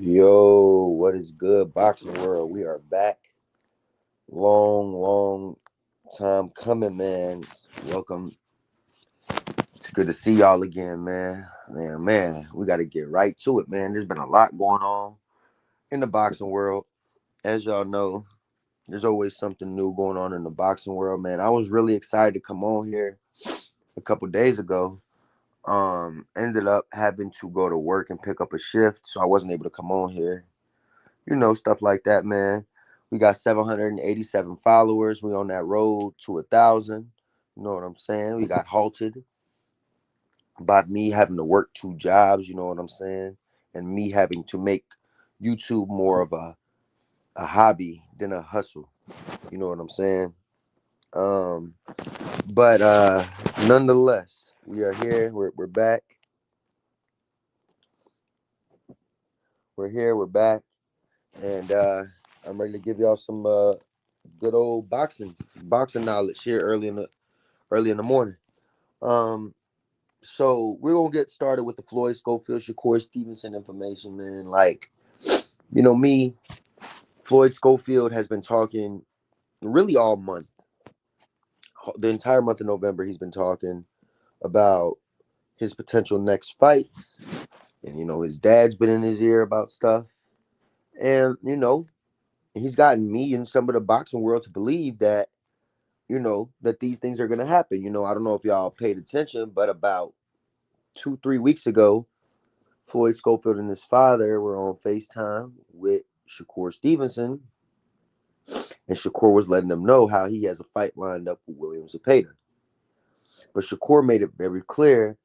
Yo, what is good, boxing world? We are back. Long time coming, man. Welcome. It's good to see y'all again, man. Man, we got to get right to it, man. There's been a lot going on in the boxing world. As y'all know, there's always something new going on in the boxing world, man. I was really excited to come on here a couple days ago. Ended up having to go to work and pick up a shift, so I wasn't able to come on here. Stuff like that, man. We got 787 followers. We on that road to 1,000. You know what I'm saying? We got halted by me having to work two jobs. You know what I'm saying? And me having to make YouTube more of a hobby than a hustle. You know what I'm saying? Um, but nonetheless, we are here. We're back. We're here. We're back, and I'm ready to give y'all some good old boxing knowledge here early in the morning. Um, so we're gonna get started with the Floyd Schofield, Shakur Stevenson information, man. Like, me, Floyd Schofield has been talking really all month, the entire month of November. He's been talking about his potential next fights, and his dad's been in his ear about stuff, and he's gotten me and some of the boxing world to believe that that these things are gonna happen. I don't know if y'all paid attention, but about 2, 3 weeks ago, Floyd Schofield and his father were on FaceTime with Shakur Stevenson, and Shakur was letting them know how he has a fight lined up with William Zepeda. But Shakur made it very clear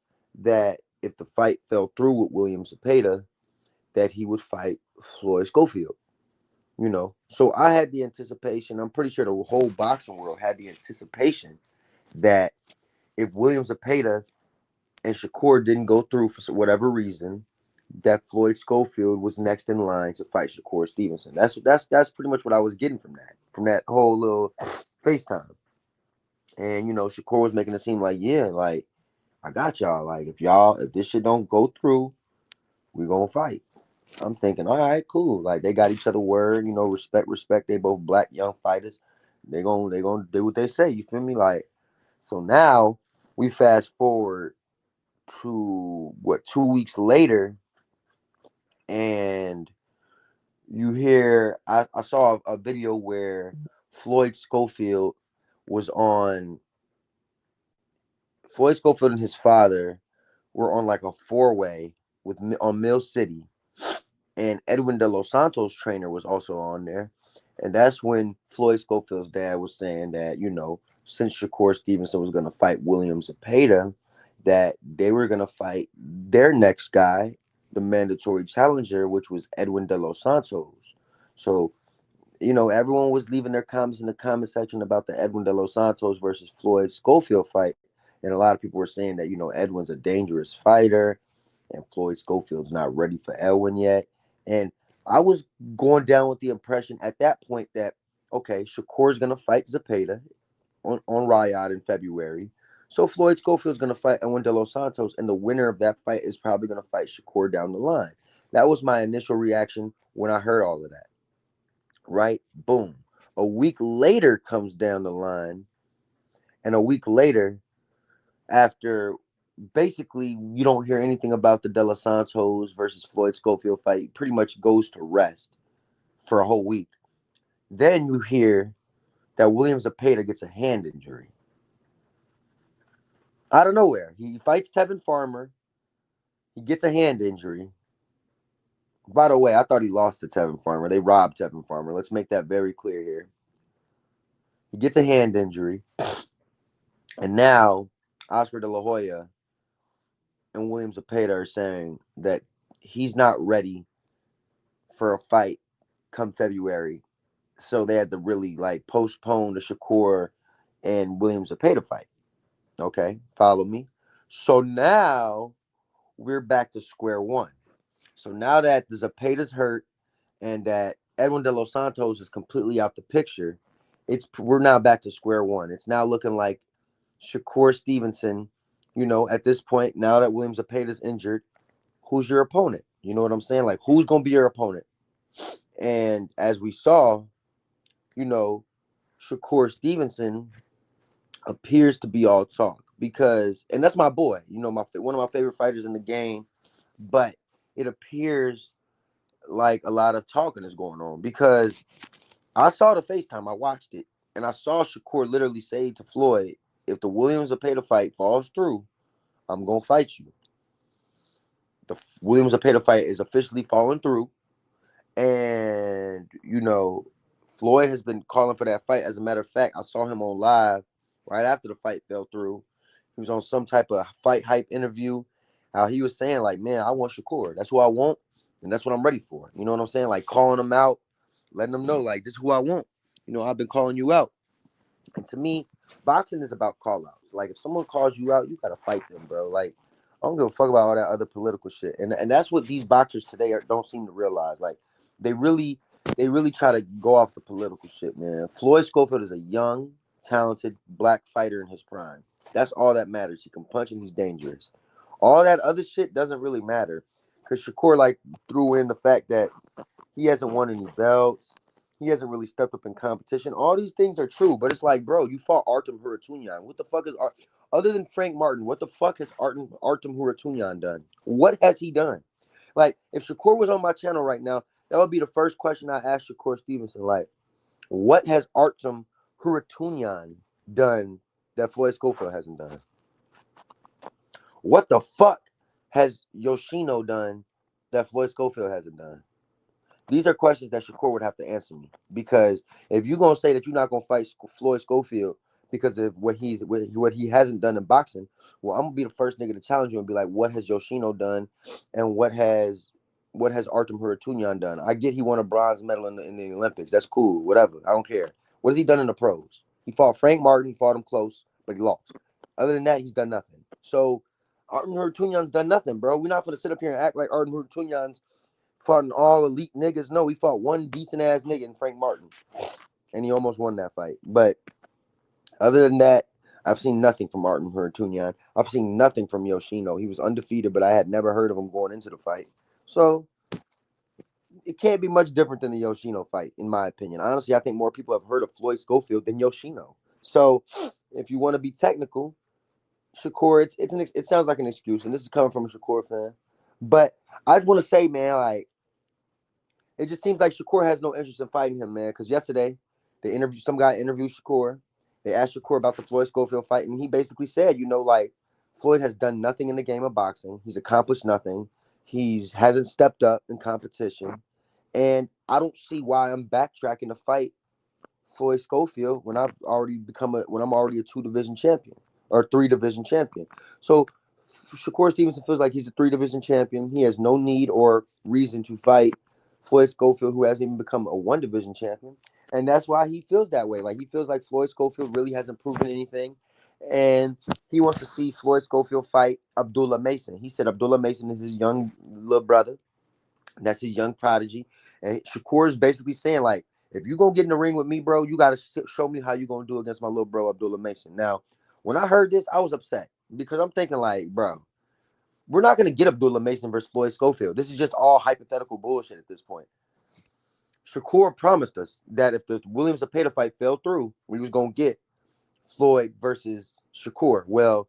that if the fight fell through with William Zepeda, that he would fight Floyd Schofield. So I had the anticipation. I'm pretty sure the whole boxing world had the anticipation that if William Zepeda and Shakur didn't go through for whatever reason, that Floyd Schofield was next in line to fight Shakur Stevenson. That's pretty much what I was getting from that whole little FaceTime. And Shakur was making it seem like, yeah, like I got y'all. Like if this shit don't go through, we gonna fight. I'm thinking, all right, cool. Like they got each other word, respect. They both black young fighters. They gonna do what they say. You feel me? Like so now we fast forward to what 2 weeks later, and you hear I saw a video where Floyd Schofield was on Floyd Schofield and his father were on like a four-way on Mill City, and Edwin De Los Santos trainer was also on there. And that's when Floyd Schofield's dad was saying that, since Shakur Stevenson was going to fight William Zepeda, that they were going to fight their next guy, the mandatory challenger, which was Edwin De Los Santos. So, everyone was leaving their comments in the comment section about the Edwin De Los Santos versus Floyd Schofield fight. And a lot of people were saying that, Edwin's a dangerous fighter and Floyd Schofield's not ready for Edwin yet. And I was going down with the impression at that point that, okay, Shakur's going to fight Zepeda on Riyadh in February. So Floyd Schofield's going to fight Edwin De Los Santos, and the winner of that fight is probably going to fight Shakur down the line. That was my initial reaction when I heard all of that. Right? Boom. A week later comes down the line, and a week later, after basically you don't hear anything about the De Los Santos versus Floyd Schofield fight, it pretty much goes to rest for a whole week. Then you hear that William Zepeda gets a hand injury out of nowhere. He fights Tevin Farmer. He gets a hand injury. By the way, I thought he lost to Tevin Farmer. They robbed Tevin Farmer. Let's make that very clear here. He gets a hand injury. And now Oscar De La Hoya and William Zepeda are saying that he's not ready for a fight come February. So they had to really like postpone the Shakur and William Zepeda fight. Okay, follow me. So now we're back to square one. So now that the Zepeda's hurt and that Edwin De Los Santos is completely out the picture, we're now back to square one. It's now looking like Shakur Stevenson. At this point, now that William Zepeda's injured, who's your opponent? You know what I'm saying? Like, who's gonna be your opponent? And as we saw, you know, Shakur Stevenson appears to be all talk because, and that's my boy, you know, my one of my favorite fighters in the game. But it appears like a lot of talking is going on because I saw the FaceTime, I watched it, and I saw Shakur literally say to Floyd, "If the Williams Zepeda fight falls through, I'm gonna fight you." The Williams Zepeda fight is officially falling through, and Floyd has been calling for that fight. As a matter of fact, I saw him on live right after the fight fell through. He was on some type of fight hype interview. How he was saying, like, man, I want Shakur. That's who I want, and that's what I'm ready for. You know what I'm saying? Like calling him out, letting him know, like, this is who I want. I've been calling you out. And to me, boxing is about call outs. Like, if someone calls you out, you gotta fight them, bro. Like, I don't give a fuck about all that other political shit. And that's what these boxers today don't seem to realize. Like, they really try to go off the political shit, man. Floyd Schofield is a young, talented black fighter in his prime. That's all that matters. He can punch and he's dangerous. All that other shit doesn't really matter. Cause Shakur like threw in the fact that he hasn't won any belts. He hasn't really stepped up in competition. All these things are true, but it's like, bro, you fought Artem Huratunyan. What the fuck is other than Frank Martin? What the fuck has Artem Huratunyan done? What has he done? Like, if Shakur was on my channel right now, that would be the first question I asked Shakur Stevenson. Like, what has Artem Huratunyan done that Floyd Schofield hasn't done? What the fuck has Yoshino done that Floyd Schofield hasn't done? These are questions that Shakur would have to answer me, because if you're gonna say that you're not gonna fight Floyd Schofield because of what he hasn't done in boxing, well, I'm gonna be the first nigga to challenge you and be like, what has Yoshino done, and what has Artem Huratunyan done? I get he won a bronze medal in the Olympics. That's cool, whatever. I don't care. What has he done in the pros? He fought Frank Martin. He fought him close, but he lost. Other than that, he's done nothing. So Artem Huratunyan's done nothing, bro. We're not gonna sit up here and act like Artem Huratunyan's fought all elite niggas. No, he fought one decent ass nigga in Frank Martin, and he almost won that fight. But other than that, I've seen nothing from Martin Huratunyan. I've seen nothing from Yoshino. He was undefeated, but I had never heard of him going into the fight. So it can't be much different than the Yoshino fight, in my opinion. Honestly, I think more people have heard of Floyd Schofield than Yoshino. So if you want to be technical, Shakur, it sounds like an excuse, and this is coming from a Shakur fan. But I just want to say, man, like, it just seems like Shakur has no interest in fighting him, man. Because yesterday, some guy interviewed Shakur. They asked Shakur about the Floyd Schofield fight, and he basically said, like, Floyd has done nothing in the game of boxing. He's accomplished nothing. He hasn't stepped up in competition, and I don't see why I'm backtracking to fight Floyd Schofield when I'm already a 2 division champion or 3 division champion. So Shakur Stevenson feels like he's a 3 division champion. He has no need or reason to fight Floyd Schofield, who hasn't even become a 1 division champion. And that's why he feels that way. Like, he feels like Floyd Schofield really hasn't proven anything. And he wants to see Floyd Schofield fight Abdullah Mason. He said Abdullah Mason is his young little brother. That's his young prodigy. And Shakur is basically saying, like, if you're going to get in the ring with me, bro, you got to show me how you're going to do against my little bro, Abdullah Mason. Now, when I heard this, I was upset because I'm thinking, like, bro, we're not going to get Abdullah Mason versus Floyd Schofield. This is just all hypothetical bullshit at this point. Shakur promised us that if the Williams Zepeda fight fell through, we was going to get Floyd versus Shakur. Well,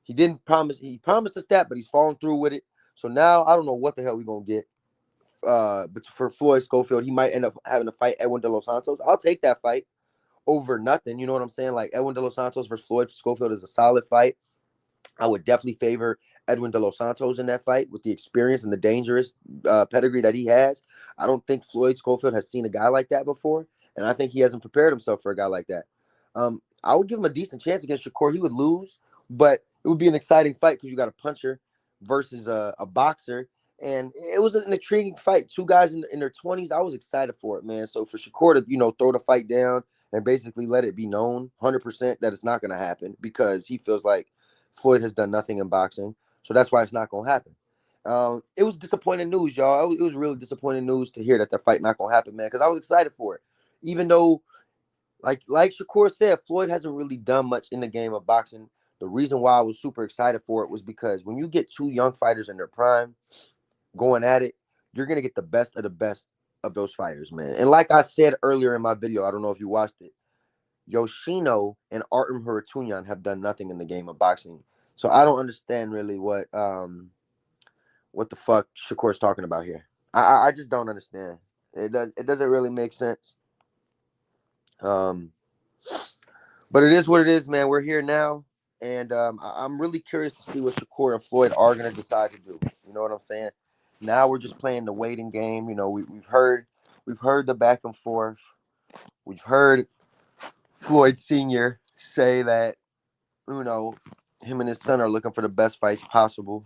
he didn't promise. He promised us that, but he's falling through with it. So now I don't know what the hell we're going to get. But for Floyd Schofield, he might end up having to fight Edwin De Los Santos. I'll take that fight over nothing. You know what I'm saying? Like, Edwin De Los Santos versus Floyd Schofield is a solid fight. I would definitely favor Edwin De Los Santos in that fight with the experience and the dangerous pedigree that he has. I don't think Floyd Schofield has seen a guy like that before, and I think he hasn't prepared himself for a guy like that. I would give him a decent chance against Shakur. He would lose, but it would be an exciting fight because you got a puncher versus a boxer, and it was an intriguing fight. Two guys in their 20s. I was excited for it, man. So for Shakur to throw the fight down and basically let it be known 100% that it's not going to happen because he feels like Floyd has done nothing in boxing, so that's why it's not going to happen. It was disappointing news, y'all. It was really disappointing news to hear that fight not going to happen, man, because I was excited for it. Even though, like Shakur said, Floyd hasn't really done much in the game of boxing. The reason why I was super excited for it was because when you get two young fighters in their prime, going at it, you're gonna get the best of the best of those fighters, man. And like I said earlier in my video, I don't know if you watched it, Yoshino and Artem Huratunyan have done nothing in the game of boxing. So I don't understand really what the fuck Shakur's talking about here. I just don't understand. It doesn't really make sense. Um, but it is what it is, man. We're here now, and I'm really curious to see what Shakur and Floyd are gonna decide to do. You know what I'm saying? Now we're just playing the waiting game. You know, we've heard the back and forth. We've heard Floyd Senior say that him and his son are looking for the best fights possible.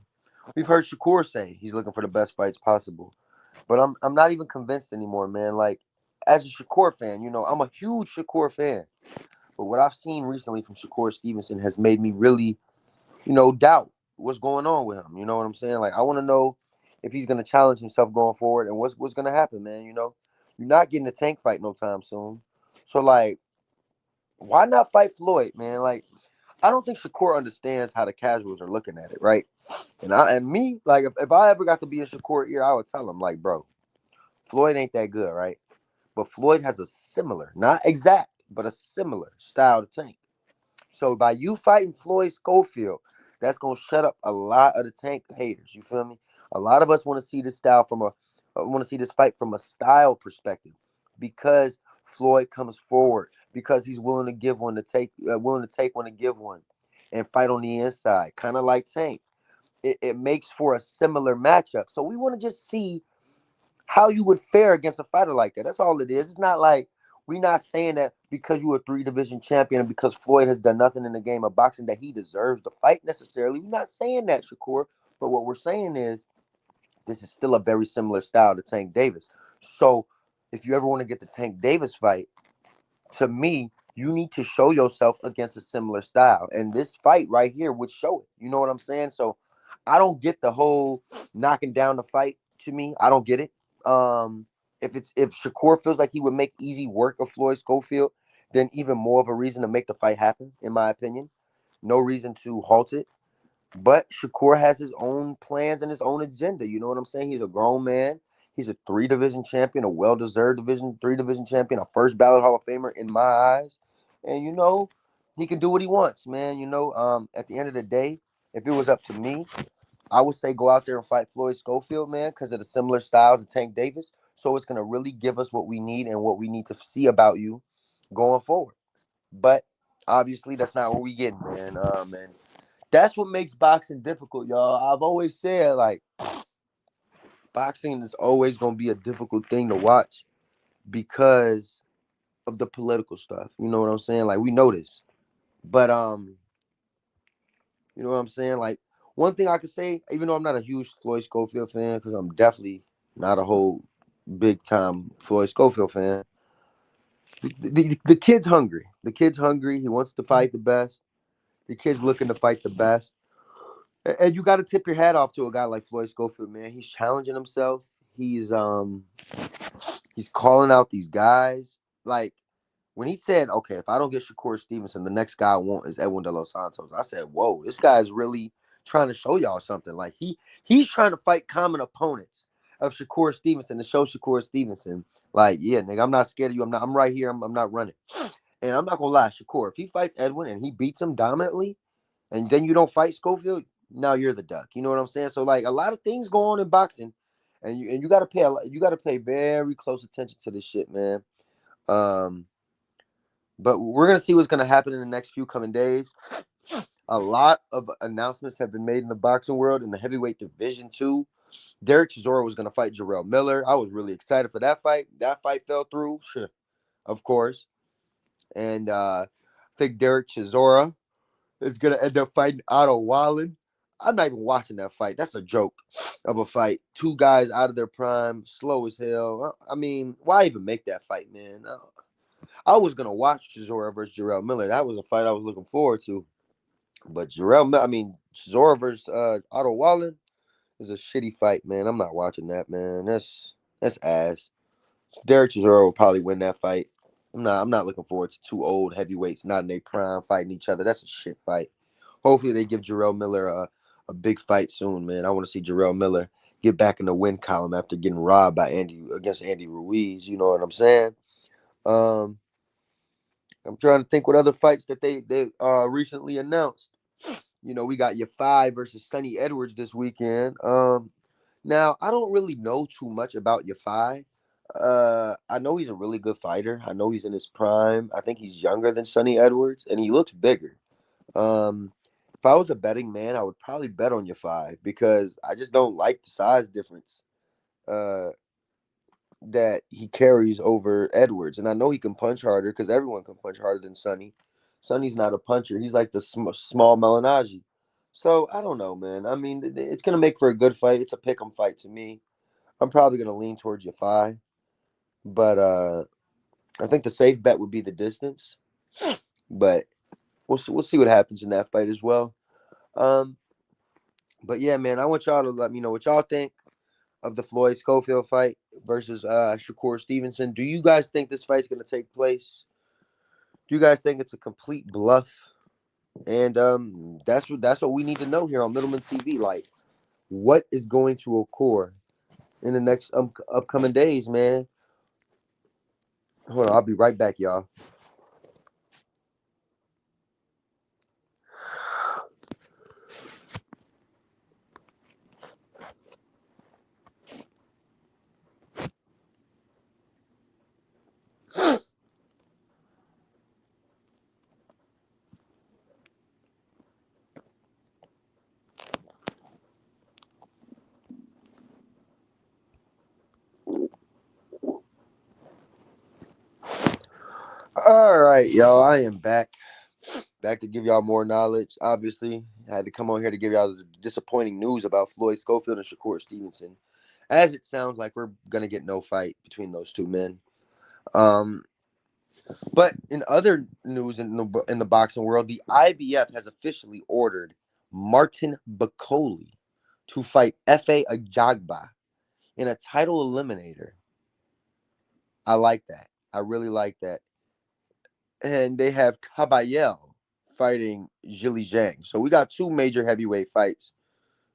We've heard Shakur say he's looking for the best fights possible. But I'm not even convinced anymore, man. Like, as a Shakur fan, I'm a huge Shakur fan. But what I've seen recently from Shakur Stevenson has made me really, doubt what's going on with him. You know what I'm saying? Like, I want to know if he's gonna challenge himself going forward and what's gonna happen, man. You're not getting a tank fight no time soon. So like, why not fight Floyd, man? Like, I don't think Shakur understands how the casuals are looking at it, right? And me, like, if I ever got to be in Shakur ear, I would tell him, like, bro, Floyd ain't that good, right? But Floyd has a similar, not exact, but a similar style to Tank. So by you fighting Floyd Schofield, that's gonna shut up a lot of the Tank haters. You feel me? A lot of us want to see this want to see this fight from a style perspective, because Floyd comes forward, because he's willing to give one to take, willing to take one to give one, and fight on the inside, kind of like Tank. It makes for a similar matchup. So we want to just see how you would fare against a fighter like that. That's all it is. It's not like we're not saying that because you're a three-division champion and because Floyd has done nothing in the game of boxing that he deserves to fight necessarily. We're not saying that, Shakur. But what we're saying is this is still a very similar style to Tank Davis. So if you ever want to get the Tank Davis fight, to me, you need to show yourself against a similar style. And this fight right here would show it. You know what I'm saying? So I don't get the whole knocking down the fight to me. I don't get it. Um, if Shakur feels like he would make easy work of Floyd Schofield, then even more of a reason to make the fight happen, in my opinion. No reason to halt it. But Shakur has his own plans and his own agenda. You know what I'm saying? He's a grown man. He's a three-division champion, a well-deserved three-division champion, a first ballot Hall of Famer in my eyes. And he can do what he wants, man. At the end of the day, if it was up to me, I would say go out there and fight Floyd Schofield, man, because of the similar style to Tank Davis. So it's gonna really give us what we need and what we need to see about you going forward. But obviously, that's not what we get, man. And that's what makes boxing difficult, y'all. I've always said, like, boxing is always gonna be a difficult thing to watch because of the political stuff. You know what I'm saying? Like, we know this. But you know what I'm saying? Like, one thing I could say, even though I'm not a huge Floyd Schofield fan, because I'm definitely not a whole big time Floyd Schofield fan. The kid's hungry. The kid's hungry. He wants to fight the best. The kid's looking to fight the best. And you got to tip your hat off to a guy like Floyd Schofield, man. He's challenging himself. He's calling out these guys. Like, when he said, "Okay, if I don't get Shakur Stevenson, the next guy I want is Edwin De Los Santos," I said, "Whoa, this guy's really trying to show y'all something." Like, he's trying to fight common opponents of Shakur Stevenson to show Shakur Stevenson, like, yeah, nigga, I'm not scared of you. I'm right here. I'm not running. And I'm not gonna lie, Shakur, if he fights Edwin and he beats him dominantly, and then you don't fight Schofield, now you're the duck. You know what I'm saying? So, like, a lot of things go on in boxing, and you got to pay very close attention to this shit, man. Um, but we're gonna see what's gonna happen in the next few coming days. A lot of announcements have been made in the boxing world in the heavyweight division too. Derek Chisora was gonna fight Jarrell Miller. I was really excited for that fight. That fight fell through, sure, of course. And I think Derek Chisora is gonna end up fighting Otto Wallen. I'm not even watching that fight. That's a joke of a fight. Two guys out of their prime, slow as hell. I mean, why even make that fight, man? I was gonna watch Chisora versus Jarrell Miller. That was a fight I was looking forward to. But Chisora versus Otto Wallen is a shitty fight, man. I'm not watching that, man. That's ass. Derek Chisora will probably win that fight. I'm not looking forward to two old heavyweights not in their prime fighting each other. That's a shit fight. Hopefully they give Jarrell Miller a big fight soon, man. I want to see Jarrell Miller get back in the win column after getting robbed by Andy against Andy Ruiz. You know what I'm saying? Um, I'm trying to think what other fights that they recently announced. We got your five versus Sonny Edwards this weekend. Now I don't really know too much about your five. I know he's a really good fighter. I know he's in his prime. I think he's younger than Sonny Edwards, and he looks bigger. Um, if I was a betting man, I would probably bet on your five because I just don't like the size difference uh, that he carries over Edwards. And I know he can punch harder because everyone can punch harder than Sonny. Sonny's not a puncher. He's like the small Melanagi. So I don't know, man. I mean, it's gonna make for a good fight. It's a pick 'em fight to me. I'm probably gonna lean towards your five, but I think the safe bet would be the distance. But we'll see what happens in that fight as well. Um, but yeah, man, I want y'all to let me know what y'all think of the Floyd Schofield fight versus Shakur Stevenson. Do you guys think this fight's gonna take place? Do you guys think it's a complete bluff? And that's what we need to know here on Middleman TV. Like, what is going to occur in the next upcoming days, man? Hold on, I'll be right back, y'all. All right, y'all. I am back to give y'all more knowledge. Obviously, I had to come on here to give y'all the disappointing news about Floyd Schofield and Shakur Stevenson, as it sounds like we're gonna get no fight between those two men. Um, but in other news in the boxing world, the IBF has officially ordered Martin Bakoli to fight Fa Ajagba in a title eliminator. I like that. I really like that. And they have Caballel fighting Zhili Zhang. So we got two major heavyweight fights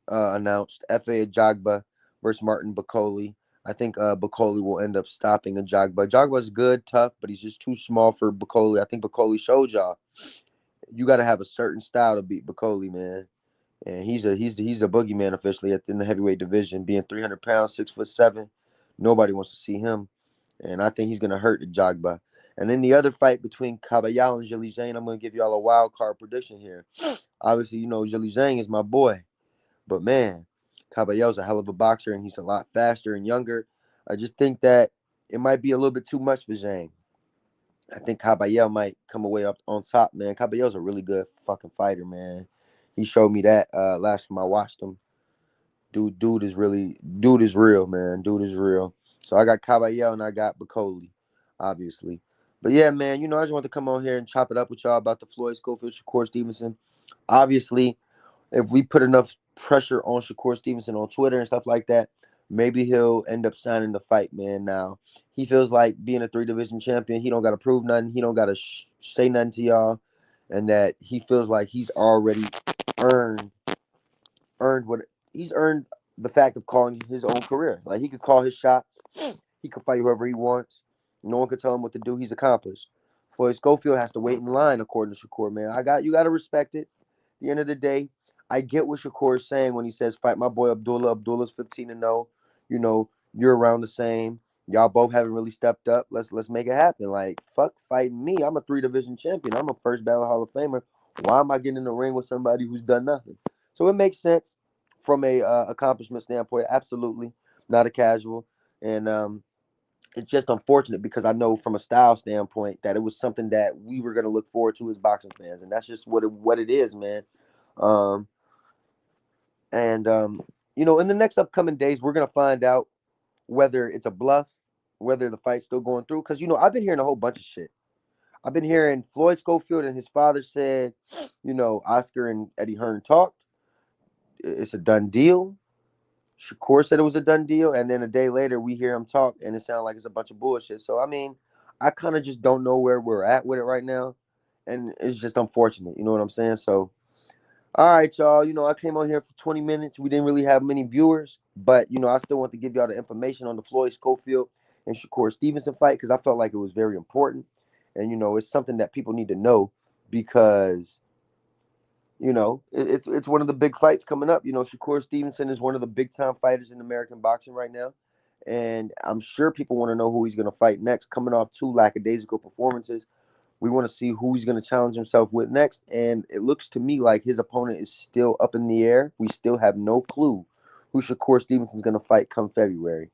announced. Fa Ajagba versus Martin Bakoli. I think Bakoli will end up stopping Ajagba. Ajagba's good, tough, but he's just too small for Bakoli. I think Bakoli showed y'all you got to have a certain style to beat Bakoli, man. And he's a boogeyman officially in the heavyweight division, being 300 pounds, 6'7". Nobody wants to see him, and I think he's gonna hurt the Jagba. And then the other fight between Caballal and Zhili Zhang, I'm gonna give y'all a wild card prediction here. Obviously, Zhili Zhang is my boy, but man, Caballal's a hell of a boxer, and he's a lot faster and younger. I just think that it might be a little bit too much for Zhang. I think Caballel might come away up on top, man. Caballel's a really good fucking fighter, man. He showed me that last time I watched him. Dude is real, man. Dude is real. So I got Caballel and I got Bakoli, obviously. But yeah, man, I just want to come on here and chop it up with y'all about the Floyd Schofield, Shakur Stevenson. Obviously, if we put enough pressure on Shakur Stevenson on Twitter and stuff like that, maybe he'll end up signing the fight, man. Now, he feels like being a three-division champion, he don't got to prove nothing. He don't got to say nothing to y'all. And that he feels like he's already earned what he's earned the fact of calling his own career. Like, he could call his shots. He could fight whoever he wants. No one could tell him what to do. He's accomplished. Floyd Schofield has to wait in line, according to Shakur, man. You got to respect it. At the end of the day, I get what Shakur is saying when he says, fight my boy Abdullah. Abdullah's 15-0. You're around the same. Y'all both haven't really stepped up. Let's make it happen. Like, fuck fighting me. I'm a three-division champion. I'm a first ballot Hall of Famer. Why am I getting in the ring with somebody who's done nothing? So it makes sense from a accomplishment standpoint. Absolutely. Not a casual. And it's just unfortunate because I know from a style standpoint that it was something that we were going to look forward to as boxing fans. And that's just what it is, man. Um, and in the next upcoming days, we're gonna find out whether it's a bluff, whether the fight's still going through. Because I've been hearing a whole bunch of shit. I've been hearing Floyd Schofield and his father said, Oscar and Eddie Hearn talked. It's a done deal. Shakur said it was a done deal, and then a day later we hear him talk, and it sounds like it's a bunch of bullshit. So I mean, I kind of just don't know where we're at with it right now, and it's just unfortunate. You know what I'm saying? So All right, y'all. I came on here for 20 minutes. We didn't really have many viewers, but I still want to give y'all the information on the Floyd Schofield and Shakur Stevenson fight because I felt like it was very important, and it's something that people need to know because it's one of the big fights coming up. Shakur Stevenson is one of the big time fighters in American boxing right now, and I'm sure people want to know who he's going to fight next. Coming off two lackadaisical performances, we want to see who he's going to challenge himself with next. And it looks to me like his opponent is still up in the air. We still have no clue who Shakur Stevenson's going to fight come February.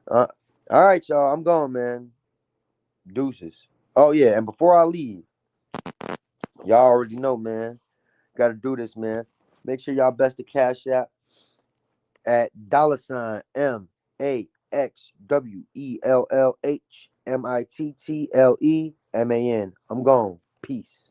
Uh, all right, y'all. I'm going, man. Deuces. Oh, yeah. And before I leave, y'all already know, man. Got to do this, man. Make sure y'all best the Cash App at $MAXWELLHMITTLEMAN. I'm gone. Peace.